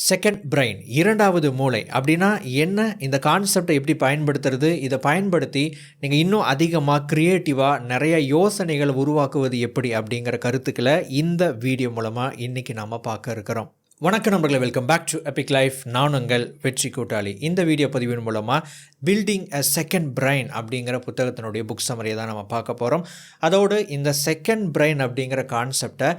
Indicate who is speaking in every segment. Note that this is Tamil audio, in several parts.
Speaker 1: செகண்ட் பிரெயின், இரண்டாவது மூளை அப்படின்னா என்ன? இந்த கான்செப்டை எப்படி பயன்படுத்துறது? இதை பயன்படுத்தி நீங்கள் இன்னும் அதிகமாக க்ரியேட்டிவாக நிறைய யோசனைகள் உருவாக்குவது எப்படி அப்படிங்கிற கருத்துக்களை இந்த வீடியோ மூலமாக இன்றைக்கி நாம் பார்க்க இருக்கிறோம். வணக்கம் நண்பர்களே, welcome back to Epic Life. நான் உங்கள் வெற்றி கூட்டாளி. இந்த வீடியோ பதிவின் மூலமாக பில்டிங் அ செகண்ட் பிரெயின் அப்படிங்கிற புத்தகத்தினுடைய புக் சம்மரியை தான் நம்ம பார்க்க போகிறோம். அதோடு இந்த செகண்ட் பிரெயின் அப்படிங்கிற கான்செப்டை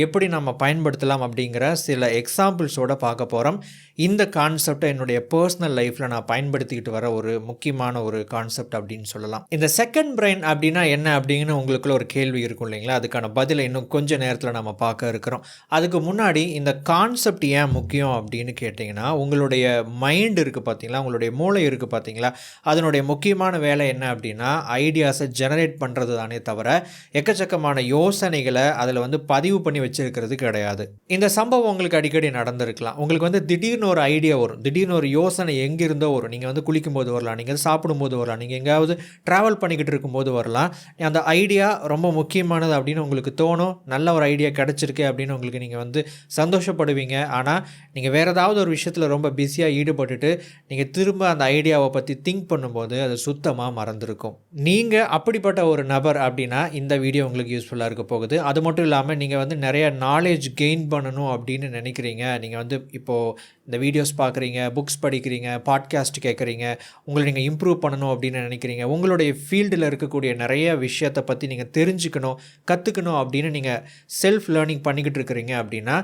Speaker 1: எப்படி நம்ம பயன்படுத்தலாம் அப்படிங்கிற சில எக்ஸாம்பிள்ஸோடு பார்க்க போகிறோம். இந்த கான்செப்டை என்னுடைய பர்சனல் லைஃப்பில் நான் பயன்படுத்திக்கிட்டு வர ஒரு முக்கியமான ஒரு கான்செப்ட் அப்படின்னு சொல்லலாம். இந்த செகண்ட் பிரெயின் அப்படின்னா என்ன அப்படின்னு உங்களுக்குள்ள ஒரு கேள்வி இருக்கும் இல்லைங்களா? அதுக்கான பதிலை இன்னும் கொஞ்சம் நேரத்தில் நம்ம பார்க்க இருக்கிறோம். அதுக்கு முன்னாடி இந்த கான்செப்ட் ஏன் முக்கியம் அப்படின்னு கேட்டிங்கன்னா, உங்களுடைய மைண்ட் இருக்குது பார்த்தீங்களா, உங்களுடைய மூளை இருக்குது பார்த்தீங்களா, அதனுடைய முக்கியமான வேலை என்ன அப்படின்னா ஐடியாஸை ஜெனரேட் பண்ணுறது தானே தவிர எக்கச்சக்கமான யோசனைகளை அதில் பதிவு பண்ணி வச்சிருக்கிறது கிடையாது. இந்த சம்பவம் உங்களுக்கு அடிக்கடி நடந்திருக்கலாம். உங்களுக்கு திடீர்னு ஒரு ஐடியா வரும், திடீர்னு ஒரு யோசனை எங்கிருந்தோ வரும். நீங்கள் குளிக்கும்போது வரலாம், நீங்கள் சாப்பிடும்போது வரலாம், நீங்கள் எங்கேயாவது ட்ராவல் பண்ணிக்கிட்டு இருக்கும்போது வரலாம். அந்த ஐடியா ரொம்ப முக்கியமானது அப்படின்னு உங்களுக்கு தோணும். நல்ல ஒரு ஐடியா கிடச்சிருக்கு அப்படின்னு உங்களுக்கு நீங்கள் சந்தோஷப்படுவீங்க. ஆனால் நீங்கள் வேறு ஏதாவது ஒரு விஷயத்தில் ரொம்ப பிஸியாக ஈடுபட்டுட்டு நீங்கள் திரும்ப அந்த ஐடியாவை பற்றி திங்க் பண்ணும்போது அது சுத்தமாக மறந்துருக்கும். நீங்கள் அப்படிப்பட்ட ஒரு நபர் அப்படின்னா இந்த வீடியோ உங்களுக்கு யூஸ்ஃபுல்லாக இருக்க போகுது. அது மட்டும் இல்லாமல் நீங்கள் நிறைய நாலேஜ் கெயின் பண்ணணும் அப்படின்னு நினைக்கிறீங்க. நீங்கள் இப்போது இந்த வீடியோஸ் பார்க்குறீங்க, புக்ஸ் படிக்கிறீங்க, பாட்காஸ்ட் கேட்குறீங்க, உங்களை நீங்கள் இம்ப்ரூவ் பண்ணணும் அப்படின்னு நினைக்கிறீங்க. உங்களுடைய ஃபீல்டில் இருக்கக்கூடிய நிறைய விஷயத்தை பற்றி நீங்கள் தெரிஞ்சுக்கணும், கற்றுக்கணும் அப்படின்னு நீங்கள் செல்ஃப் லேர்னிங் பண்ணிக்கிட்டு இருக்கிறீங்க அப்படின்னா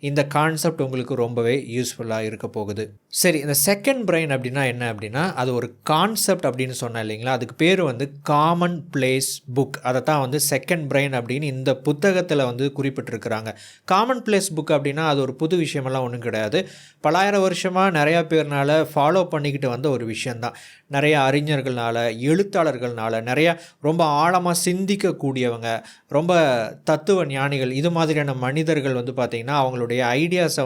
Speaker 1: இந்த கான்செப்ட் உங்களுக்கு ரொம்பவே யூஸ்ஃபுல்லாக இருக்க போகுது. சரி, இந்த செகண்ட் பிரெயின் அப்படின்னா என்ன அப்படின்னா அது ஒரு கான்செப்ட் அப்படின்னு சொன்னேன் இல்லைங்களா? அதுக்கு பேர் காமன் பிளேஸ் புக். அதை தான் செகண்ட் பிரெயின் அப்படின்னு இந்த புத்தகத்தில் குறிப்பிட்டிருக்கிறாங்க. காமன் பிளேஸ் புக் அப்படின்னா அது ஒரு புது விஷயமெல்லாம் ஒன்றும் கிடையாது. பலாயிரம் வருஷமாக நிறையா பேர்னால ஃபாலோ பண்ணிக்கிட்டு வந்த ஒரு விஷயந்தான். நிறைய அறிஞர்கள்னால, எழுத்தாளர்கள்னால, நிறையா ரொம்ப ஆழமாக சிந்திக்கக்கூடியவங்க, ரொம்ப தத்துவ ஞானிகள், இது மாதிரியான மனிதர்கள் பார்த்திங்கன்னா அவங்களுடைய ஐடியாஸை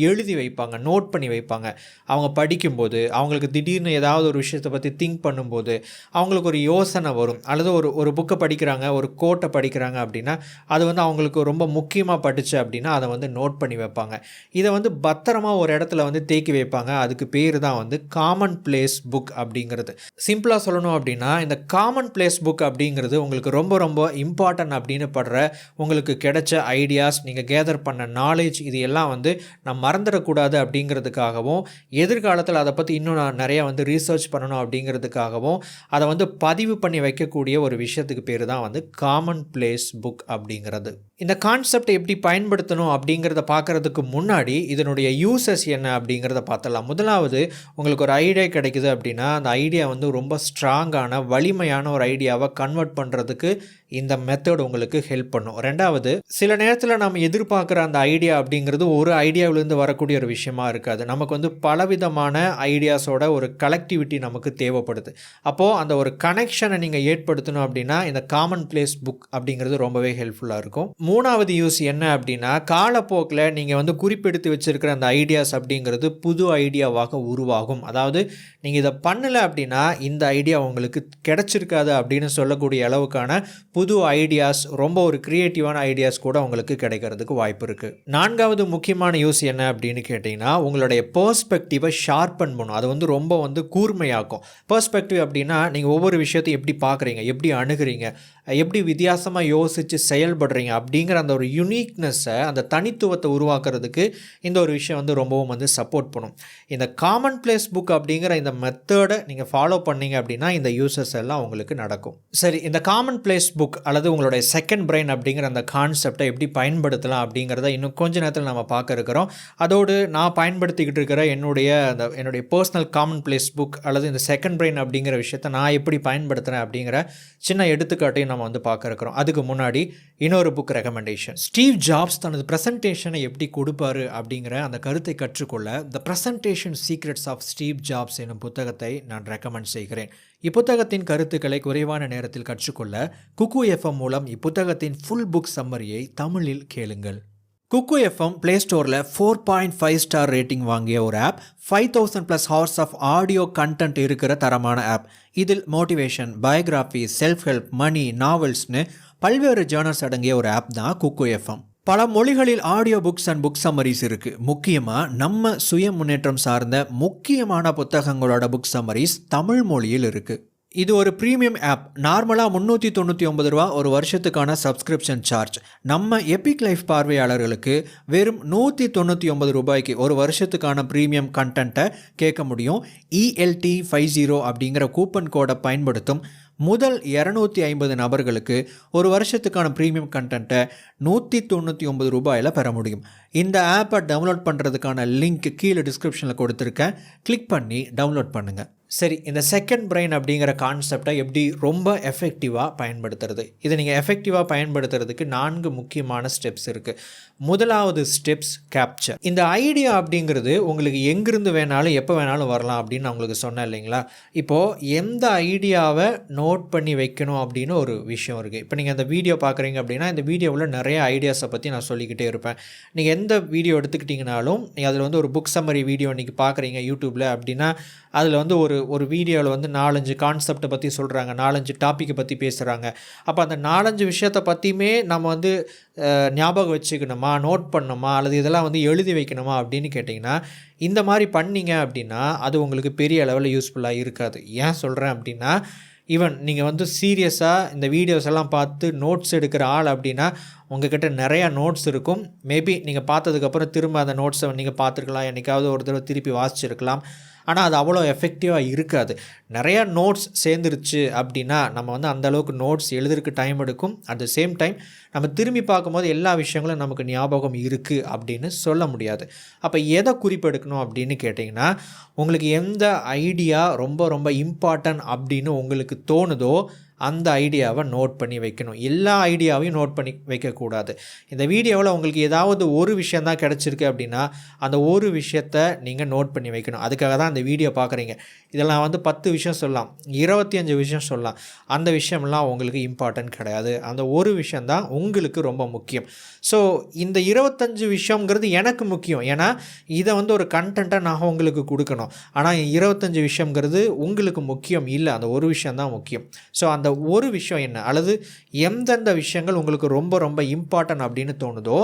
Speaker 1: எழுதி வைப்பாங்க, நோட் பண்ணி வைப்பாங்க. அவங்க படிக்கும்போது, அவங்களுக்கு திடீர்னு ஏதாவது ஒரு விஷயத்தை பற்றி திங்க் பண்ணும்போது அவங்களுக்கு ஒரு யோசனை வரும். அல்லது ஒரு புக்கை படிக்கிறாங்க, ஒரு கோட்டை படிக்கிறாங்க அப்படின்னா அது அவங்களுக்கு ரொம்ப முக்கியமாக படிச்சு அப்படின்னா அதை நோட் பண்ணி வைப்பாங்க. இதை பத்திரமா ஒரு இடத்துல தேக்கி வைப்பாங்க. அதுக்கு பேர் தான் காமன் பிளேஸ் புக் அப்படிங்கிறது. சிம்பிளாக சொல்லணும் அப்படின்னா இந்த காமன் பிளேஸ் புக் அப்படிங்கிறது உங்களுக்கு ரொம்ப ரொம்ப இம்பார்ட்டன்ட் அப்படின்னு படுற உங்களுக்கு கிடைச்ச ஐடியாஸ், நீங்கள் கேதர் பண்ண நாலேஜ், இது எல்லாம் நம்ம மறந்துடக்கூடாது அப்படிங்கிறதுக்காகவும், எதிர்காலத்தில் அதை பற்றி இன்னும் நான் நிறையா ரீசர்ச் பண்ணணும் அப்படிங்கிறதுக்காகவும் அதை பதிவு பண்ணி வைக்கக்கூடிய ஒரு விஷயத்துக்கு பேர் தான் காமன் பிளேஸ் புக் அப்படிங்கிறது. இந்த கான்செப்டை எப்படி பயன்படுத்தணும் அப்படிங்கிறத பார்க்குறதுக்கு முன்னாடி இதனுடைய யூசஸ் என்ன அப்படிங்கிறத பார்த்தலாம். முதலாவது, உங்களுக்கு ஒரு ஐடியா கிடைக்குது அப்படின்னா அந்த ஐடியா ரொம்ப ஸ்ட்ராங்கான, வலிமையான ஒரு ஐடியாவை கன்வெர்ட் பண்ணுறதுக்கு இந்த மெத்தட் உங்களுக்கு ஹெல்ப் பண்ணும். ரெண்டாவது, சில நேரத்தில் நம்ம எதிர்பார்க்குற அந்த ஐடியா அப்படிங்கிறது ஒரு ஐடியாவிலேருந்து வரக்கூடிய ஒரு விஷயமா இருக்காது. நமக்கு பலவிதமான ஐடியாஸோட ஒரு கலெக்டிவிட்டி நமக்கு தேவைப்படுது. அப்போது அந்த ஒரு கனெக்ஷனை நீங்கள் ஏற்படுத்தணும் அப்படின்னா இந்த காமன் பிளேஸ் புக் அப்படிங்கிறது ரொம்பவே ஹெல்ப்ஃபுல்லாக இருக்கும். மூணாவது யூஸ் என்ன அப்படின்னா, காலப்போக்கில் நீங்கள் குறிப்பெடுத்து வச்சுருக்கிற அந்த ஐடியாஸ் அப்படிங்கிறது புது ஐடியாவாக உருவாகும். அதாவது நீங்கள் இதை பண்ணலை அப்படின்னா இந்த ஐடியா உங்களுக்கு கிடைச்சிருக்காது அப்படின்னு சொல்லக்கூடிய அளவுக்கான புது ஐடியாஸ், ரொம்ப ஒரு க்ரியேட்டிவான ஐடியாஸ் கூட உங்களுக்கு கிடைக்கிறதுக்கு வாய்ப்பு இருக்குது. நான்காவது முக்கியமான யூஸ் என்ன அப்படின்னு கேட்டிங்கன்னா, உங்களுடைய பெர்ஸ்பெக்டிவை ஷார்பன் பண்ணும். அது ரொம்ப கூர்மையாக்கும். பெர்ஸ்பெக்டிவ் அப்படின்னா நீங்கள் ஒவ்வொரு விஷயத்தையும் எப்படி பார்க்குறீங்க, எப்படி அணுகிறீங்க, எப்படி வித்தியாசமாக யோசித்து செயல்படுறீங்க அப்படிங்கிற அந்த ஒரு யூனிக்னஸை, அந்த தனித்துவத்தை உருவாக்குறதுக்கு இந்த ஒரு விஷயம் ரொம்பவும் சப்போர்ட் பண்ணும். இந்த காமன் பிளேஸ் புக் அப்படிங்கிற இந்த மெத்தடை நீங்கள் ஃபாலோ பண்ணீங்க அப்படின்னா இந்த யூசஸ் எல்லாம் உங்களுக்கு நடக்கும். சரி, இந்த காமன் பிளேஸ் புக் அல்லது உங்களுடைய செகண்ட் பிரெயின் அப்படிங்கிற அந்த கான்செப்டை எப்படி பயன்படுத்தலாம் அப்படிங்கிறத இன்னும் கொஞ்ச நேரத்தில் நம்ம பார்க்க இருக்கிறோம். அதோடு நான் பயன்படுத்திக்கிட்டு இருக்கிற என்னுடைய பர்சனல் காமன் பிளேஸ் புக் அல்லது இந்த செகண்ட் பிரெயின் அப்படிங்கிற விஷயத்தை நான் எப்படி பயன்படுத்துகிறேன் அப்படிங்கிற சின்ன எடுத்துக்காட்டையும் நம்ம பார்க்க இருக்கிறோம். அதுக்கு முன்னாடி இன்னொரு புக் ரெக்கமெண்டேஷன். ஸ்டீவ் ஜாப்ஸ் தனது ப்ரெசன்டேஷனை எப்படி கொடுப்பாரு அப்படிங்கிற அந்த கருத்தை கற்றுக்கொள்ள the presentation secrets of Steve Jobs என்னும் புத்தகத்தை நான் ரெக்கமெண்ட் செய்கிறேன். இப்புத்தகத்தின் கருத்துக்களை குறைவான நேரத்தில் கற்றுக்கொள்ள குக்கு எஃப்எம் மூலம் இப்புத்தகத்தின் ஃபுல் புக் சம்மரியை தமிழில் கேளுங்கள். குக்கு எஃப்எம் ப்ளே ஸ்டோரில் 4.5 ஸ்டார் ரேட்டிங் வாங்கிய ஒரு app. 5000+ hours of audio content இருக்கிற தரமான ஆப். இதில் motivation, biography, self help, money, நாவல்ஸ்னு பல்வேறு ஜேர்னல்ஸ் அடங்கிய ஒரு ஆப் தான் குக்கு எஃப்எம். பல மொழிகளில் audio books and book summaries இருக்குது. முக்கியமாக நம்ம சுய முன்னேற்றம் சார்ந்த முக்கியமான புத்தகங்களோட புக் சம்மரிஸ் தமிழ் மொழியில் இருக்குது. இது ஒரு ப்ரீமியம் ஆப். நார்மலாக 399 ரூபா ஒரு வருஷத்துக்கான சப்ஸ்கிரிப்ஷன் சார்ஜ். நம்ம எபிக் லைஃப் பார்வையாளர்களுக்கு வெறும் 199 ரூபாய்க்கு ஒரு வருஷத்துக்கான ப்ரீமியம் கண்டென்ட்டை கேட்க முடியும். ELT50 அப்படிங்கிற கூப்பன் கோடை பயன்படுத்தும் முதல் 250 நபர்களுக்கு ஒரு வருஷத்துக்கான ப்ரீமியம் கண்டென்ட்டை 199 ரூபாயில் பெற முடியும். இந்த ஆப்பை டவுன்லோட் பண்ணுறதுக்கான லிங்க் கீழே டிஸ்கிரிப்ஷனில் கொடுத்துருக்கேன். கிளிக் பண்ணி டவுன்லோட் பண்ணுங்கள். சரி, இந்த செகண்ட் பிரெயின் அப்படிங்கிற கான்செப்டை எப்படி ரொம்ப எஃபெக்டிவாக பயன்படுத்துறது? இதை நீங்கள் எஃபெக்டிவாக பயன்படுத்துறதுக்கு 4 முக்கியமான ஸ்டெப்ஸ் இருக்குது. முதலாவது ஸ்டெப்ஸ் கேப்சர். இந்த ஐடியா அப்படிங்கிறது உங்களுக்கு எங்கிருந்து வேணாலும் எப்போ வேணாலும் வரலாம் அப்படின்னு நான் உங்களுக்கு சொன்னேன் இல்லைங்களா? இப்போது எந்த ஐடியாவை நோட் பண்ணி வைக்கணும் அப்படின்னு ஒரு விஷயம் இருக்குது. இப்போ நீங்கள் அந்த வீடியோ பார்க்குறீங்க அப்படின்னா இந்த வீடியோவில் நிறைய ஐடியாஸை பற்றி நான் சொல்லிக்கிட்டே இருப்பேன். நீங்கள் எந்த வீடியோ எடுத்துக்கிட்டிங்கனாலும் நீங்கள் அதில் வந்து ஒரு புக் சம்மரி வீடியோ இன்றைக்கி பார்க்குறீங்க யூடியூப்பில் அப்படின்னா அதில் வந்து ஒரு வீடியோவில் வந்து 4-5 கான்செப்டை பற்றி சொல்கிறாங்க, 4-5 டாப்பிக்கை பற்றி பேசுகிறாங்க. அப்போ அந்த 4-5 விஷயத்தை பற்றியுமே நம்ம வந்து ஞாபகம் வச்சுக்கணுமா, நோட் பண்ணணுமா, அல்லது இதெல்லாம் வந்து எழுதி வைக்கணுமா அப்படின்னு கேட்டிங்கன்னா இந்த மாதிரி பண்ணிங்க அப்படின்னா அது உங்களுக்கு பெரிய அளவில் யூஸ்ஃபுல்லாக இருக்காது. ஏன் சொல்கிறேன் அப்படின்னா, ஈவன் நீங்கள் வந்து சீரியஸாக இந்த வீடியோஸ் எல்லாம் பார்த்து நோட்ஸ் எடுக்கிற ஆள் அப்படின்னா உங்கள்கிட்ட நிறையா நோட்ஸ் இருக்கும். மேபி நீங்கள் பார்த்ததுக்கப்புறம் திரும்ப அந்த நோட்ஸை நீங்கள் பார்த்துருக்கலாம், என்றைக்காவது ஒரு தடவை திருப்பி வாசிச்சிருக்கலாம். ஆனால் அது அவ்வளோ எஃபெக்டிவாக இருக்காது. நிறையா நோட்ஸ் சேர்ந்துருச்சு அப்படின்னா நம்ம வந்து அந்தளவுக்கு நோட்ஸ் எழுதுறதுக்கு டைம் எடுக்கும். அட் த சேம் டைம் நம்ம திரும்பி பார்க்கும்போது எல்லா விஷயங்களும் நமக்கு ஞாபகம் இருக்குது அப்படின்னு சொல்ல முடியாது. அப்போ எதை குறிப்பெடுக்கணும் அப்படின்னு கேட்டிங்கன்னா, உங்களுக்கு எந்த ஐடியா ரொம்ப ரொம்ப இம்பார்ட்டன்ட் அப்படின்னு உங்களுக்கு தோணுதோ அந்த ஐடியாவை நோட் பண்ணி வைக்கணும். எல்லா ஐடியாவையும் நோட் பண்ணி வைக்கக்கூடாது. இந்த வீடியோவில் உங்களுக்கு ஏதாவது ஒரு விஷயம் தான் கிடச்சிருக்கு அப்படின்னா அந்த ஒரு விஷயத்தை நீங்கள் நோட் பண்ணி வைக்கணும். அதுக்காக தான் அந்த வீடியோ பார்க்குறீங்க. இதெல்லாம் வந்து 10 விஷயம் சொல்லலாம், 25 விஷயம் சொல்லலாம். அந்த விஷயம்லாம் உங்களுக்கு இம்பார்ட்டன்ட் கிடையாது. அந்த ஒரு விஷயந்தான் உங்களுக்கு ரொம்ப முக்கியம். ஸோ இந்த 25 விஷயங்கிறது எனக்கு முக்கியம். ஏன்னா இதை வந்து ஒரு கண்டென்ட்டாக நான் உங்களுக்கு கொடுக்கணும். ஆனால் 25 விஷயங்கிறது உங்களுக்கு முக்கியம் இல்லை, அந்த ஒரு விஷயந்தான் முக்கியம். ஸோ அந்த ஒரு விஷயம் என்ன, அல்லது எந்தெந்த விஷயங்கள் உங்களுக்கு ரொம்ப ரொம்ப இம்பார்ட்டன்ட் அப்படின்னு தோணுதோ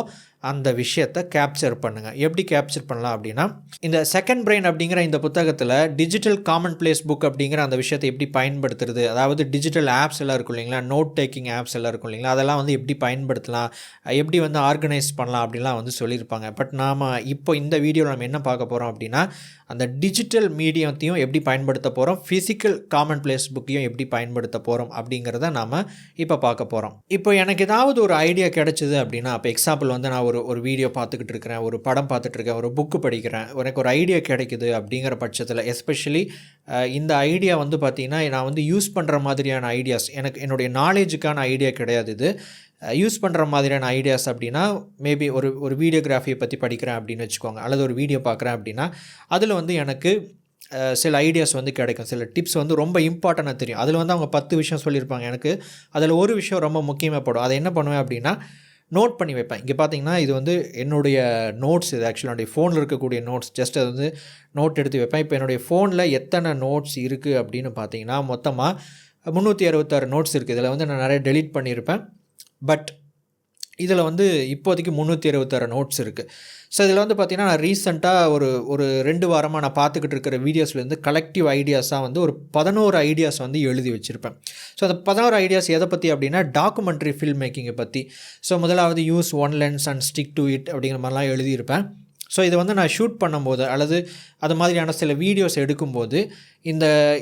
Speaker 1: அந்த விஷயத்தை கேப்சர் பண்ணுங்கள். எப்படி கேப்சர் பண்ணலாம் அப்படின்னா, இந்த செகண்ட் பிரெயின் அப்படிங்கிற இந்த புத்தகத்தில் டிஜிட்டல் காமன் பிளேஸ் புக் அப்படிங்கிற அந்த விஷயத்தை எப்படி பயன்படுத்துறது, அதாவது டிஜிட்டல் ஆப்ஸ் எல்லாம் இருக்கும் இல்லைங்களா, நோட் டேக்கிங் ஆப்ஸ் எல்லாம் இருக்கும் இல்லைங்களா, அதெல்லாம் வந்து எப்படி பயன்படுத்தலாம், எப்படி வந்து ஆர்கனைஸ் பண்ணலாம் அப்படின்லாம் வந்து சொல்லியிருப்பாங்க. பட் நாம் இப்போ இந்த வீடியோவில் நம்ம என்ன பார்க்க போகிறோம் அப்படின்னா, அந்த டிஜிட்டல் மீடியத்தையும் எப்படி பயன்படுத்த போகிறோம், ஃபிசிக்கல் காமன் பிளேஸ் புக்கையும் எப்படி பயன்படுத்த போகிறோம் அப்படிங்கிறத நாம் இப்போ பார்க்க போகிறோம். இப்போ எனக்கு ஏதாவது ஒரு ஐடியா கிடைச்சிது அப்படின்னா, இப்போ எக்ஸாம்பிள் வந்து நான் ஒரு வீடியோ பார்த்துக்கிட்டு இருக்கிறேன், ஒரு படம் பார்த்துட்ருக்கேன், ஒரு புக்கு படிக்கிறேன், எனக்கு ஒரு ஐடியா கிடைக்குது அப்படிங்கிற பட்சத்தில் எஸ்பெஷலி இந்த ஐடியா வந்து பார்த்திங்கன்னா நான் வந்து யூஸ் பண்ணுற மாதிரியான ஐடியாஸ், எனக்கு என்னுடைய நாலேஜுக்கான ஐடியா கிடையாது. இது யூஸ் பண்ணுற மாதிரியான ஐடியாஸ் அப்படின்னா மேபி ஒரு வீடியோகிராஃபியை பற்றி படிக்கிறேன் அப்படின்னு வச்சுக்கோங்க, அல்லது ஒரு வீடியோ பார்க்குறேன் அப்படின்னா அதில் வந்து எனக்கு சில ஐடியாஸ் வந்து கிடைக்கும், சில டிப்ஸ் வந்து ரொம்ப இம்பார்ட்டண்ட்டாக தெரியும். அதில் வந்து அவங்க 10 விஷயம் சொல்லியிருப்பாங்க, எனக்கு அதில் ஒரு விஷயம் ரொம்ப முக்கியமாக படும். அதை என்ன பண்ணுவேன் அப்படின்னா நோட் பண்ணி வைப்பேன். இங்கே பார்த்தீங்கன்னா இது வந்து என்னுடைய நோட்ஸ், இது ஆக்சுவலாக என்னுடைய ஃபோனில் இருக்கக்கூடிய நோட்ஸ். ஜஸ்ட் அது வந்து நோட் எடுத்து வைப்பேன். இப்போ என்னுடைய ஃபோனில் எத்தனை நோட்ஸ் இருக்குது அப்படின்னு பார்த்தீங்கன்னா மொத்தமாக 366 நோட்ஸ் இருக்குது. இதில் வந்து நான் நிறைய டெலீட் பண்ணியிருப்பேன். பட் இதில் வந்து இப்போதைக்கு 366 நோட்ஸ் இருக்குது. ஸோ இதில் வந்து பார்த்திங்கன்னா நான் ரீசெண்டாக ஒரு 2 வாரமாக நான் பார்த்துக்கிட்டு இருக்கிற வீடியோஸ்லேருந்து கலெக்டிவ் ஐடியாஸாக வந்து ஒரு 11 ஐடியாஸ் வந்து எழுதி வச்சுருப்பேன். ஸோ அந்த 11 ஐடியாஸ் எதை பற்றி அப்படின்னா டாக்குமெண்ட்ரி ஃபில்ம் மேக்கிங்கை பற்றி. ஸோ முதலாவது use one lens and stick to it அப்படிங்கிற மாதிரிலாம் எழுதியிருப்பேன். ஸோ இதை வந்து நான் ஷூட் பண்ணும்போது அல்லது அது மாதிரியான சில வீடியோஸ் எடுக்கும்போது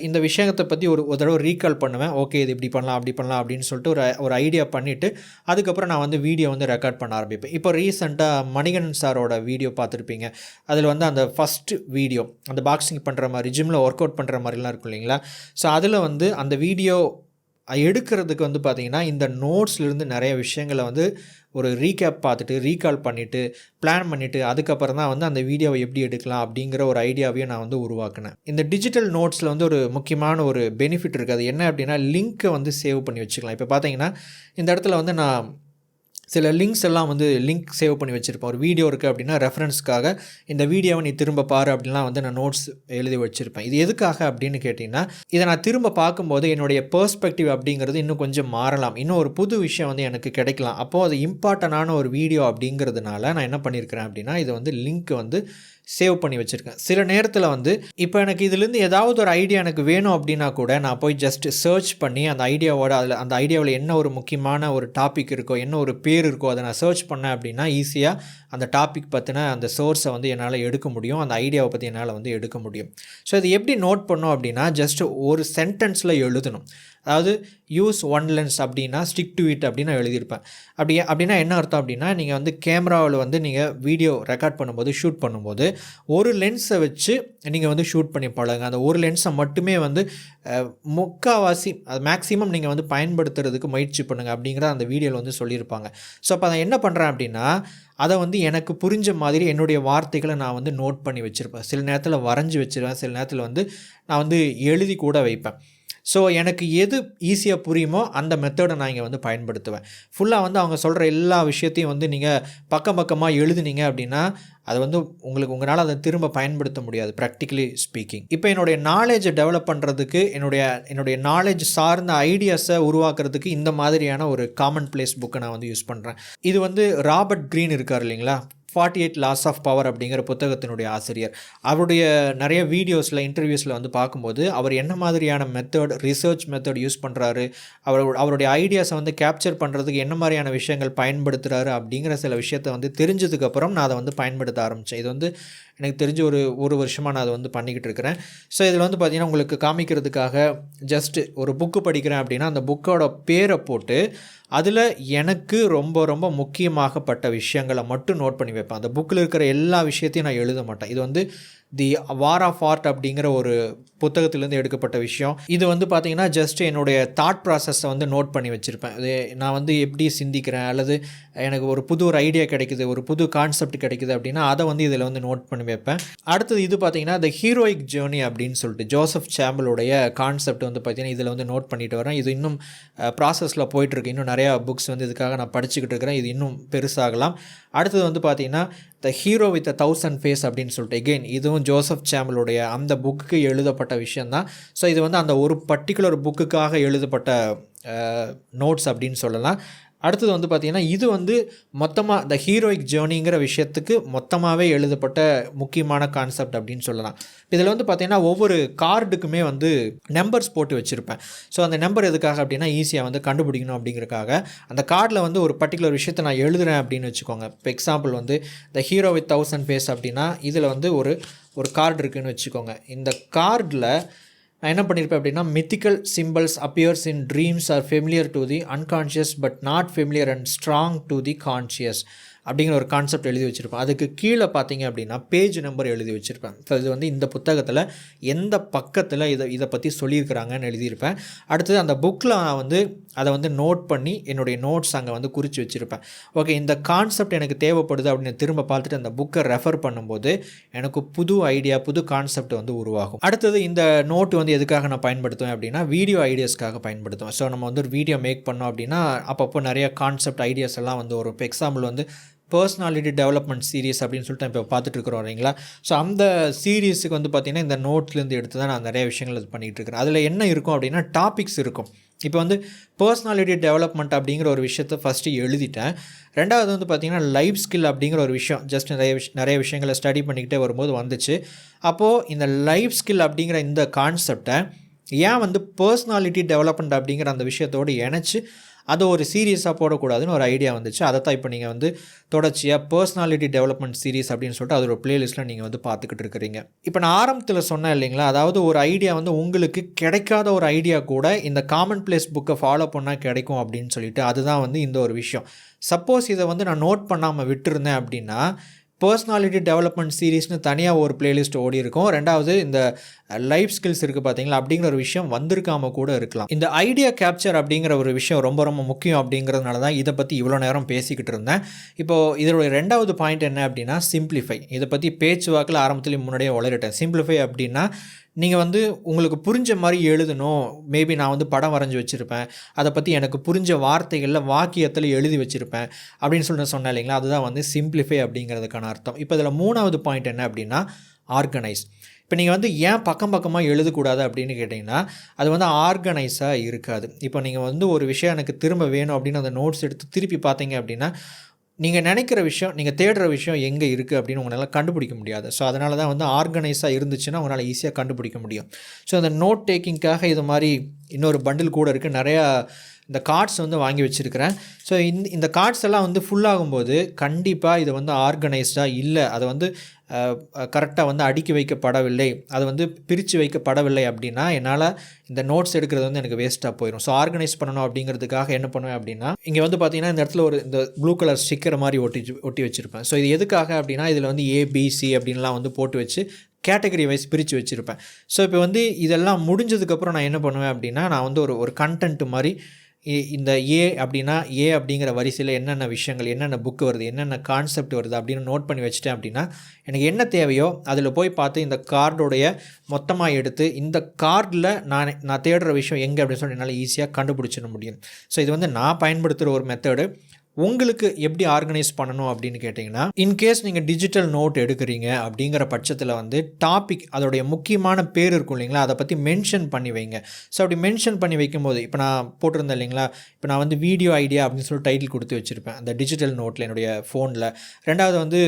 Speaker 1: இந்த விஷயத்தை பற்றி ஒரு தடவை ரீகால் பண்ணுவேன். ஓகே, இது இப்படி பண்ணலாம் அப்படி பண்ணலாம் அப்படின்னு சொல்லிட்டு ஒரு ஐடியா பண்ணிவிட்டு அதுக்கப்புறம் நான் வந்து வீடியோ வந்து ரெக்கார்ட் பண்ண ஆரம்பிப்பேன். இப்போ ரீசெண்டாக மணிகண்டன் சாரோட வீடியோ பார்த்துருப்பீங்க. அதில் வந்து அந்த ஃபஸ்ட்டு வீடியோ அந்த பாக்ஸிங் பண்ணுற மாதிரி ஜிம்மில் ஒர்க் அவுட் பண்ணுற மாதிரிலாம் இருக்கும் இல்லைங்களா. ஸோ அதில் வந்து அந்த வீடியோ எடுக்கிறதுக்கு வந்து பார்த்திங்கன்னா இந்த நோட்ஸ்லேருந்து நிறைய விஷயங்களை வந்து ஒரு ரீகேப் பார்த்துட்டு ரீகால் பண்ணிவிட்டு பிளான் பண்ணிவிட்டு அதுக்கப்புறம் தான் வந்து அந்த வீடியோவை எப்படி எடுக்கலாம் அப்படிங்கிற ஒரு ஐடியாவையும் நான் வந்து உருவாக்கினேன். இந்த டிஜிட்டல் நோட்ஸில் வந்து ஒரு முக்கியமான ஒரு பெனிஃபிட் இருக்குது. அது என்ன அப்படின்னா லிங்க்கை வந்து சேவ் பண்ணி வச்சுக்கலாம். இப்போ பார்த்தீங்கன்னா இந்த இடத்துல வந்து நான் சில லிங்க்ஸ் எல்லாம் வந்து லிங்க் சேவ் பண்ணி வச்சுருப்பேன். ஒரு வீடியோ இருக்குது அப்படின்னா ரெஃபரன்ஸ்க்காக இந்த வீடியோவை நீ திரும்ப பாரு அப்படின்லாம் வந்து நான் நோட்ஸ் எழுதி வச்சுருப்பேன். இது எதுக்காக அப்படின்னு கேட்டிங்கன்னா, இதை நான் திரும்ப பார்க்கும்போது என்னுடைய பெர்ஸ்பெக்டிவ் அப்படிங்கிறது இன்னும் கொஞ்சம் மாறலாம். இன்னும் ஒரு புது விஷயம் வந்து எனக்கு கிடைக்கலாம். அப்போது அது இம்பார்ட்டண்டான ஒரு வீடியோ அப்படிங்கிறதுனால நான் என்ன பண்ணியிருக்கிறேன் அப்படின்னா, இதை வந்து லிங்க் வந்து சேவ் பண்ணி வச்சுருக்கேன். சில நேரத்தில் வந்து இப்போ எனக்கு இதுலேருந்து ஏதாவது ஒரு ஐடியா எனக்கு வேணும் அப்படின்னா கூட நான் போய் ஜஸ்ட் சர்ச் பண்ணி அந்த ஐடியாவோட அந்த ஐடியாவில் என்ன ஒரு முக்கியமான ஒரு டாபிக் இருக்கோ, என்ன ஒரு பேர் இருக்கோ, அதை நான் சர்ச் பண்ணேன் அப்படின்னா ஈஸியாக அந்த டாபிக் பற்றின அந்த சோர்ஸை வந்து என்னால் எடுக்க முடியும். அந்த ஐடியாவை பற்றி என்னால் வந்து எடுக்க முடியும். ஸோ இது எப்படி நோட் பண்ணோம் அப்படின்னா, ஜஸ்ட் ஒரு சென்டென்ஸில் எழுதணும். அதாவது யூஸ் ஒன் லென்ஸ் அப்படின்னா ஸ்டிக் டு இட் அப்படின்னு நான் எழுதியிருப்பேன். அப்படின்னா என்ன அர்த்தம் அப்படின்னா, நீங்கள் வந்து கேமராவில் வந்து நீங்கள் வீடியோ ரெக்கார்ட் பண்ணும்போது, ஷூட் பண்ணும்போது ஒரு லென்ஸை வச்சு நீங்கள் வந்து ஷூட் பண்ணி பழகுங்க. அந்த ஒரு லென்ஸை மட்டுமே வந்து முக்கால்வாசி அது மேக்ஸிமம் நீங்கள் வந்து பயன்படுத்துறதுக்கு முயற்சி பண்ணுங்கள் அப்படிங்கிற அந்த வீடியோவில் வந்து சொல்லியிருப்பாங்க. ஸோ அப்போ அதை என்ன பண்ணுறேன் அப்படின்னா, அதை வந்து எனக்கு புரிஞ்ச மாதிரி என்னுடைய வார்த்தைகளை நான் வந்து நோட் பண்ணி வச்சுருப்பேன். சில நேரத்தில் வரைஞ்சி வச்சுருவேன், சில நேரத்தில் வந்து நான் வந்து எழுதி கூட வைப்பேன். ஸோ எனக்கு எது ஈஸியாக புரியுமோ அந்த மெத்தடை நான் இங்கே வந்து பயன்படுத்துவேன். ஃபுல்லாக வந்து அவங்க சொல்கிற எல்லா விஷயத்தையும் வந்து நீங்கள் பக்கம் பக்கமாக எழுதுனீங்க அப்படின்னா அது வந்து உங்களால் அதை திரும்ப பயன்படுத்த முடியாது, ப்ராக்டிக்கலி ஸ்பீக்கிங். இப்போ என்னுடைய நாலேஜை டெவலப் பண்ணுறதுக்கு என்னுடைய நாலேஜ் சார்ந்த ஐடியாஸை உருவாக்குறதுக்கு இந்த மாதிரியான ஒரு காமன் பிளேஸ் புக்கை நான் வந்து யூஸ் பண்ணுறேன். இது வந்து ராபர்ட் க்ரீன் இருக்கார் இல்லைங்களா, 48 லாஸ் ஆஃப் பவர் அப்படிங்கிற புத்தகத்தினுடைய ஆசிரியர். அவருடைய நிறைய வீடியோஸில் இன்டர்வியூஸில் வந்து பார்க்கும்போது அவர் என்ன மாதிரியான ரிசர்ச் மெத்தட் யூஸ் பண்ணுறாரு, அவருடைய ஐடியாஸை வந்து கேப்சர் பண்ணுறதுக்கு என்ன மாதிரியான விஷயங்கள் பயன்படுத்துகிறாரு அப்படிங்கிற சில விஷயத்தை வந்து தெரிஞ்சதுக்கப்புறம் நான் அதை வந்து பயன்படுத்த ஆரம்பித்தேன். இது வந்து எனக்கு தெரிஞ்சு ஒரு வருஷமாக நான் அதை வந்து பண்ணிக்கிட்டு இருக்கிறேன். ஸோ இதில் வந்து பார்த்திங்கன்னா உங்களுக்கு காமிக்கிறதுக்காக ஜஸ்ட்டு ஒரு புக்கு படிக்கிறேன் அப்படின்னா அந்த புக்கோட பேரை போட்டு அதில் எனக்கு ரொம்ப ரொம்ப முக்கியமாகப்பட்ட விஷயங்களை மட்டும் நோட் பண்ணி வைப்பேன். அந்த புக்கில் இருக்கிற எல்லா விஷயத்தையும் நான் எழுத மாட்டேன். இது வந்து தி வார் ஆஃப் ஆர்ட் அப்படிங்கிற ஒரு புத்தகத்திலேருந்து எடுக்கப்பட்ட விஷயம். இது வந்து பார்த்திங்கன்னா ஜஸ்ட் என்னுடைய தாட் ப்ராசஸை வந்து நோட் பண்ணி வச்சுருப்பேன். நான் வந்து எப்படி சிந்திக்கிறேன், அல்லது எனக்கு ஒரு புது ஐடியா கிடைக்குது, ஒரு புது கான்செப்ட் கிடைக்குது அப்படின்னா அதை வந்து இதில் வந்து நோட் பண்ணி வைப்பேன். அடுத்தது இது பார்த்திங்கன்னா த ஹீரோயிக் ஜேர்னி அப்படின்னு சொல்லிட்டு ஜோசப் சாம்பலுடைய கான்செப்ட் வந்து பார்த்திங்கன்னா இதில் வந்து நோட் பண்ணிட்டு வரேன். இது இன்னும் ப்ராசஸில் போயிட்டுருக்கு. இன்னும் நிறையா புக்ஸ் வந்து இதுக்காக நான் படிச்சுக்கிட்டு இருக்கிறேன். இது இன்னும் பெருசாகலாம். அடுத்தது வந்து பார்த்திங்கன்னா த ஹீரோ வித் 1000 ஃபேஸ் அப்படின்னு சொல்லிட்டு எகெயின் இதுவும் ஜோசப் சாம்பலுடைய அந்த புக்கு எழுதப்பட்ட விஷயந்தான். ஸோ இது வந்து அந்த ஒரு பர்டிகுலர் புக்குக்காக எழுதப்பட்ட நோட்ஸ் அப்படின்னு சொல்லலாம். அடுத்தது வந்து பார்த்திங்கன்னா இது வந்து மொத்தமாக த ஹீரோயிக் ஜேர்னிங்கிற விஷயத்துக்கு மொத்தமாகவே எழுதப்பட்ட முக்கியமான கான்செப்ட் அப்படின்னு சொல்லலாம். இதில் வந்து பார்த்திங்கன்னா ஒவ்வொரு கார்டுக்குமே வந்து நம்பர்ஸ் போட்டு வச்சுருப்பேன். ஸோ அந்த நம்பர் எதுக்காக அப்படின்னா ஈஸியாக வந்து கண்டுபிடிக்கணும் அப்படிங்கிறக்காக. அந்த கார்டில் வந்து ஒரு பர்டிகுலர் விஷயத்தை நான் எழுதுகிறேன் அப்படின்னு வச்சுக்கோங்க. இப்போ எக்ஸாம்பிள் வந்து த ஹீரோ வித் 1000 ஃபேஸ் அப்படின்னா இதில் வந்து ஒரு கார்டு இருக்குதுன்னு வச்சுக்கோங்க. இந்த கார்டில் நான் என்ன பண்ணியிருப்பேன் அப்படின்னா mythical symbols appears in dreams R familiar to the unconscious but not familiar and strong to the conscious அப்படிங்கிற ஒரு கான்செப்ட் எழுதி வச்சுருப்பேன். அதுக்கு கீழே பார்த்தீங்க அப்படின்னா பேஜ் நம்பர் எழுதி வச்சுருப்பேன். ஸோ இது வந்து இந்த புத்தகத்தில் எந்த பக்கத்தில் இதை பற்றி சொல்லியிருக்கிறாங்கன்னு எழுதியிருப்பேன். அடுத்தது அந்த புக்கில் நான் வந்து அதை வந்து நோட் பண்ணி என்னுடைய நோட்ஸ் அங்கே வந்து குறித்து வச்சுருப்பேன். ஓகே, இந்த கான்செப்ட் எனக்கு தேவைப்படுது அப்படின்னு திரும்ப பார்த்துட்டு அந்த புக்கை ரெஃபர் பண்ணும்போது எனக்கு புது ஐடியா, புது கான்செப்ட் வந்து உருவாகும். அடுத்தது இந்த நோட்டு வந்து எதுக்காக நான் பயன்படுத்துவேன் அப்படின்னா வீடியோ ஐடியாஸ்க்காக பயன்படுத்துவேன். ஸோ நம்ம வந்து ஒரு வீடியோ மேக் பண்ணோம் அப்படின்னா அப்பப்போ நிறைய கான்செப்ட் ஐடியாஸ் எல்லாம் வந்து ஒரு இப்போ எக்ஸாம்பிள் வந்து பர்சனாலிட்டி டெவலப்மெண்ட் சீரிஸ் அப்படின்னு சொல்லிட்டு இப்போ பார்த்துட்டு இருக்கிறோம் இல்லைங்களா. ஸோ அந்த சீரீஸுக்கு வந்து பார்த்திங்கன்னா இந்த நோட்லேருந்து எடுத்து தான் நான் நிறைய விஷயங்கள் இது பண்ணிகிட்டு இருக்கிறேன். அதில் என்ன இருக்கும் அப்படின்னா டாபிக்ஸ் இருக்கும். இப்போ வந்து பர்சனாலிட்டி டெவலப்மெண்ட் அப்படிங்கிற ஒரு விஷயத்தை ஃபஸ்ட்டு எழுதிட்டேன். ரெண்டாவது வந்து பார்த்திங்கன்னா லைஃப் ஸ்கில் அப்படிங்கிற ஒரு விஷயம் ஜஸ்ட் நிறைய விஷயங்களை ஸ்டடி பண்ணிக்கிட்டே வரும்போது வந்துச்சு. அப்போது இந்த லைஃப் ஸ்கில் அப்படிங்கிற இந்த கான்செப்டை ஏன் வந்து பர்சனாலிட்டி டெவலப்மெண்ட் அப்படிங்கிற அந்த விஷயத்தோடு இணைச்சி அதை ஒரு சீரியஸாக போடக்கூடாதுன்னு ஒரு ஐடியா வந்துச்சு. அதை தான் இப்போ நீங்கள் வந்து தொடர்ச்சியாக பர்சனாலிட்டி டெவலப்மெண்ட் சீரிஸ் அப்படின்னு சொல்லிட்டு அது ஒரு பிளேலிஸ்ட்டில் நீங்கள் வந்து பார்த்துக்கிட்டு இருக்கிறீங்க. இப்போ நான் ஆரம்பத்தில் சொன்னேன் இல்லைங்களா, அதாவது ஒரு ஐடியா வந்து உங்களுக்கு கிடைக்காத ஒரு ஐடியா கூட இந்த காமன் பிளேஸ் புக்கை ஃபாலோ பண்ணால் கிடைக்கும் அப்படின்னு சொல்லிட்டு அதுதான் வந்து இந்த ஒரு விஷயம். சப்போஸ் இதை வந்து நான் நோட் பண்ணாமல் விட்டுருந்தேன் அப்படின்னா பர்சனாலிட்டி டெவலப்மெண்ட் சீரீஸ்னு தனியாக ஒரு பிளேலிஸ்ட் ஓடி இருக்கும். ரெண்டாவது இந்த லைஃப் ஸ்கில்ஸ் இருக்குது பார்த்தீங்களா, அப்படிங்கிற ஒரு விஷயம் வந்திருக்காமல் கூட இருக்கலாம். இந்த ஐடியா கேப்சர் அப்படிங்கிற ஒரு விஷயம் ரொம்ப ரொம்ப முக்கியம் அப்படிங்கிறதுனால தான் இதை பற்றி இவ்வளோ நேரம் பேசிக்கிட்டு இருந்தேன். இப்போது இதோடைய ரெண்டாவது பாயிண்ட் என்ன அப்படின்னா சிம்பிளிஃபை. இதை பற்றி பேச்சுவாக்கில் ஆரம்பத்துலேயும் முன்னாடியே உளறிட்டேன். சிம்பிளிஃபை அப்படின்னா நீங்கள் வந்து உங்களுக்கு புரிஞ்ச மாதிரி எழுதணும். மேபி நான் வந்து படம் வரைஞ்சி வச்சுருப்பேன், அதை பற்றி எனக்கு புரிஞ்ச வார்த்தைகளில் வாக்கியத்தில் எழுதி வச்சுருப்பேன் அப்படின்னு சொல்லிட்டு சொன்னேன் இல்லைங்களா, அதுதான் வந்து சிம்பிளிஃபை அப்படிங்கிறதுக்கான அர்த்தம். இப்போ இதில் 3வது பாயிண்ட் என்ன அப்படின்னா ஆர்கனைஸ். இப்போ நீங்கள் வந்து ஏன் பக்கம் பக்கமாக எழுதக்கூடாது அப்படின்னு கேட்டிங்கன்னா, அது வந்து ஆர்கனைஸாக இருக்காது. இப்போ நீங்கள் வந்து ஒரு விஷயம் எனக்கு திரும்ப வேணும் அப்படின்னு அந்த நோட்ஸ் எடுத்து திருப்பி பார்த்தீங்க அப்படின்னா, நீங்கள் நினைக்கிற விஷயம், நீங்கள் தேடுற விஷயம் எங்கே இருக்குது அப்படின்னு உங்களால் கண்டுபிடிக்க முடியாது. ஸோ அதனால தான் வந்து ஆர்கனைஸாக இருந்துச்சுன்னா உங்களால் ஈஸியாக கண்டுபிடிக்க முடியும். ஸோ அந்த நோட் டேக்கிங்காக இது மாதிரி இன்னொரு பண்டில் கூட இருக்குது. நிறையா இந்த கார்ட்ஸ் வந்து வாங்கி வச்சுருக்கிறேன். ஸோ இந்த கார்ட்ஸ் எல்லாம் வந்து ஃபுல்லாகும்போது கண்டிப்பாக இது வந்து ஆர்கனைஸ்டாக இல்லை, அதை வந்து கரெக்டாக வந்து அடுக்கி வைக்கப்படவில்லை, அது வந்து பிரித்து வைக்கப்படவில்லை அப்படின்னா என்னால் இந்த நோட்ஸ் எடுக்கிறது வந்து எனக்கு வேஸ்ட்டாக போயிடும். ஸோ ஆர்கனைஸ் பண்ணணும் அப்படிங்கிறதுக்காக என்ன பண்ணுவேன் அப்படின்னா, இங்கே வந்து பார்த்திங்கன்னா இந்த இடத்துல இந்த ப்ளூ கலர் ஸ்டிக்கர் மாதிரி ஒட்டி வச்சுருப்பேன். ஸோ இது எதுக்காக அப்படின்னா, இதில் வந்து ஏபிசி அப்படின்லாம் வந்து போட்டு வச்சு கேட்டகரி வைஸ் பிரித்து வச்சுருப்பேன். ஸோ இப்போ வந்து இதெல்லாம் முடிஞ்சதுக்கப்புறம் நான் என்ன பண்ணுவேன் அப்படின்னா, நான் வந்து ஒரு கண்டென்ட் மாதிரி இந்த ஏ அப்படிங்கிற வரிசையில் என்னென்ன விஷயங்கள், என்னென்ன புக்கு வருது, என்னென்ன கான்செப்ட் வருது அப்படின்னு நோட் பண்ணி வச்சுட்டேன் அப்படின்னா, எனக்கு என்ன தேவையோ அதில் போய் பார்த்து இந்த கார்டோடைய மொத்தமாக எடுத்து இந்த கார்டில் நான் தேடுற விஷயம் எங்கே அப்படின்னு சொல்லி என்னால் ஈஸியாக கண்டுபிடிச்சிட முடியும். ஸோ இது வந்து நான் பயன்படுத்துகிற ஒரு மெத்தடு. உங்களுக்கு எப்படி ஆர்கனைஸ் பண்ணணும் அப்படின்னு கேட்டிங்கன்னா, இன்கேஸ் நீங்கள் டிஜிட்டல் நோட் எடுக்கிறீங்க அப்படிங்கிற பட்சத்தில் வந்து டாபிக், அதோடைய முக்கியமான பேர் இருக்கும் இல்லைங்களா, அதை பற்றி மென்ஷன் பண்ணி வைங்க. ஸோ அப்படி மென்ஷன் பண்ணி வைக்கும்போது, இப்போ நான் போட்டிருந்தேன் இல்லைங்களா, இப்போ நான் வந்து வீடியோ ஐடியா அப்படின்னு சொல்லி டைட்டில் கொடுத்து வச்சுருப்பேன் அந்த டிஜிட்டல் நோட்டில் என்னுடைய ஃபோனில். ரெண்டாவது வந்து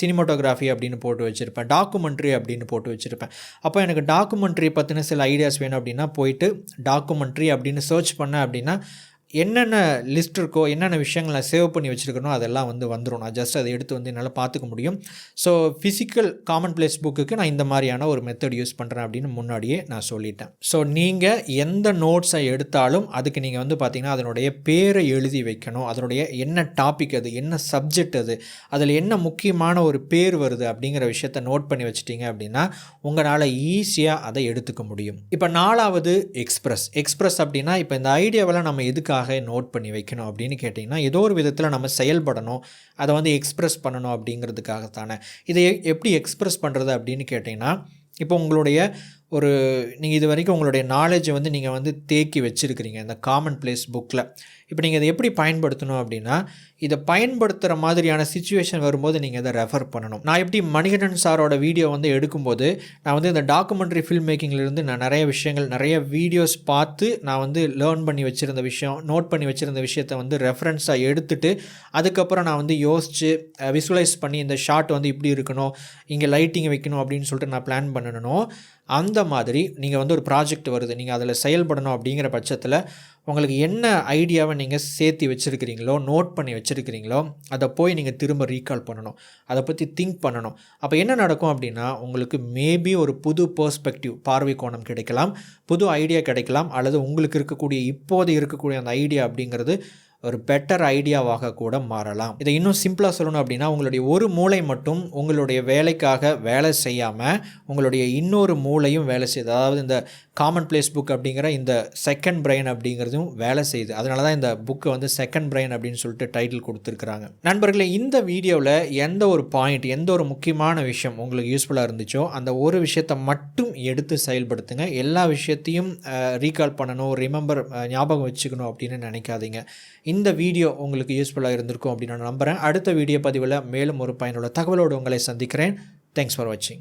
Speaker 1: சினிமாட்டோகிராஃபி அப்படின்னு போட்டு வச்சுருப்பேன், டாக்குமெண்ட்ரி அப்படின்னு போட்டு வச்சுருப்பேன். அப்போ எனக்கு டாக்குமெண்ட்ரி பற்றின சில ஐடியாஸ் வேணும் அப்படின்னா போயிட்டு டாக்குமெண்ட்ரி அப்படின்னு சர்ச் பண்ணேன் அப்படின்னா என்னென்ன லிஸ்ட் இருக்கோ, என்னென்ன விஷயங்கள் நான் சேவ் பண்ணி வச்சுருக்கனோ அதெல்லாம் வந்து வந்துடும். நான் ஜஸ்ட் அதை எடுத்து வந்து என்னால் பார்த்துக்க முடியும். ஸோ ஃபிசிக்கல் காமன் பிளேஸ் புக்குக்கு நான் இந்த மாதிரியான ஒரு மெத்தட் யூஸ் பண்ணுறேன் அப்படின்னு முன்னாடியே நான் சொல்லிட்டேன். ஸோ நீங்கள் எந்த நோட்ஸை எடுத்தாலும் அதுக்கு நீங்கள் வந்து பார்த்திங்கன்னா அதனுடைய பேரை எழுதி வைக்கணும். அதனுடைய என்ன டாபிக், அது என்ன சப்ஜெக்ட், அதில் என்ன முக்கியமான ஒரு பேர் வருது அப்படிங்கிற விஷயத்தை நோட் பண்ணி வச்சிட்டிங்க அப்படின்னா உங்களால் ஈஸியாக அதை எடுத்துக்க முடியும். இப்போ 4வது எக்ஸ்பிரஸ் அப்படின்னா, இப்போ இந்த ஐடியாவெல்லாம் நம்ம எதுக்காக நோட் பண்ணி வைக்கணும் அப்படின்னு கேட்டிங்கன்னா, ஏதோ ஒரு விதத்தில் நம்ம செயல்படணும், அதை வந்து எக்ஸ்பிரஸ் பண்ணணும் அப்படிங்கிறதுக்காகத்தானே. இதை எப்படி எக்ஸ்பிரஸ் பண்ணுறது அப்படின்னு கேட்டிங்கன்னா, இப்போ உங்களுடைய நீங்கள் இது வரைக்கும் உங்களுடைய நாலேஜை வந்து நீங்கள் வந்து தேக்கி வச்சுருக்கிறீங்க இந்த காமன் பிளேஸ் புக்கில். இப்போ நீங்கள் இதை எப்படி பயன்படுத்தணும் அப்படின்னா, இதை பயன்படுத்துகிற மாதிரியான சிச்சுவேஷன் வரும்போது நீங்கள் இதை ரெஃபர் பண்ணணும். நான் எப்படி மணிகண்டன் சாரோட வீடியோ வந்து எடுக்கும்போது நான் வந்து இந்த டாக்குமெண்ட்ரி ஃபில்ம் மேக்கிங்லேருந்து நான் நிறைய வீடியோஸ் பார்த்து நான் வந்து லேர்ன் பண்ணி வச்சுருந்த விஷயம், நோட் பண்ணி வச்சுருந்த விஷயத்தை வந்து ரெஃபரன்ஸாக எடுத்துகிட்டு அதுக்கப்புறம் நான் வந்து யோசித்து விசுவலைஸ் பண்ணி இந்த ஷாட் வந்து இப்படி இருக்கணும், இங்கே லைட்டிங் வைக்கணும் அப்படின்னு சொல்லிட்டு நான் பிளான் பண்ணணும். அந்த மாதிரி நீங்கள் வந்து ஒரு ப்ராஜெக்ட் வருது, நீங்கள் அதில் செயல்படணும் அப்படிங்கிற பட்சத்தில் உங்களுக்கு என்ன ஐடியாவை நீங்கள் சேர்த்து வச்சுருக்கிறீங்களோ, நோட் பண்ணி வச்சுருக்கிறீங்களோ, அதை போய் நீங்கள் திரும்ப ரீகால் பண்ணணும், அதை பற்றி திங்க் பண்ணணும். அப்போ என்ன நடக்கும் அப்படின்னா, உங்களுக்கு மேபி ஒரு புது பெர்ஸ்பெக்டிவ், பார்வை கோணம் கிடைக்கலாம், புது ஐடியா கிடைக்கலாம், அல்லது உங்களுக்கு இப்போது இருக்கக்கூடிய அந்த ஐடியா அப்படிங்கிறது ஒரு பெட்டர் ஐடியாவாக கூட மாறலாம். இதை இன்னும் சிம்பிளாக சொல்லணும் அப்படின்னா, உங்களுடைய ஒரு மூளை மட்டும் உங்களுடைய வேலைக்காக வேலை செய்யாமல் உங்களுடைய இன்னொரு மூளையும் வேலை செய்யுது. அதாவது இந்த காமன் பிளேஸ் புக் அப்படிங்கிற இந்த செகண்ட் பிரெயின் அப்படிங்கிறதும் வேலை செய்யுது. அதனால தான் இந்த புக்கை வந்து செகண்ட் பிரெயின் அப்படின்னு சொல்லிட்டு டைட்டில் கொடுத்துருக்குறாங்க. நண்பர்களே, இந்த வீடியோவில் எந்த ஒரு பாயிண்ட், எந்த ஒரு முக்கியமான விஷயம் உங்களுக்கு யூஸ்ஃபுல்லாக இருந்துச்சோ அந்த ஒரு விஷயத்தை மட்டும் எடுத்து செயல்படுத்துங்க. எல்லா விஷயத்தையும் ரீகால் பண்ணணும், ஞாபகம் வச்சுக்கணும் அப்படின்னு நினைக்காதீங்க. இந்த வீடியோ உங்களுக்கு யூஸ்ஃபுல்லாக இருந்திருக்கும் அப்படின்னு நான் நம்புகிறேன். அடுத்த வீடியோ பதிவில் மேலும் ஒரு பயனுள்ள தகவலோடு உங்களை சந்திக்கிறேன். தேங்க்ஸ் ஃபார் வாட்சிங்.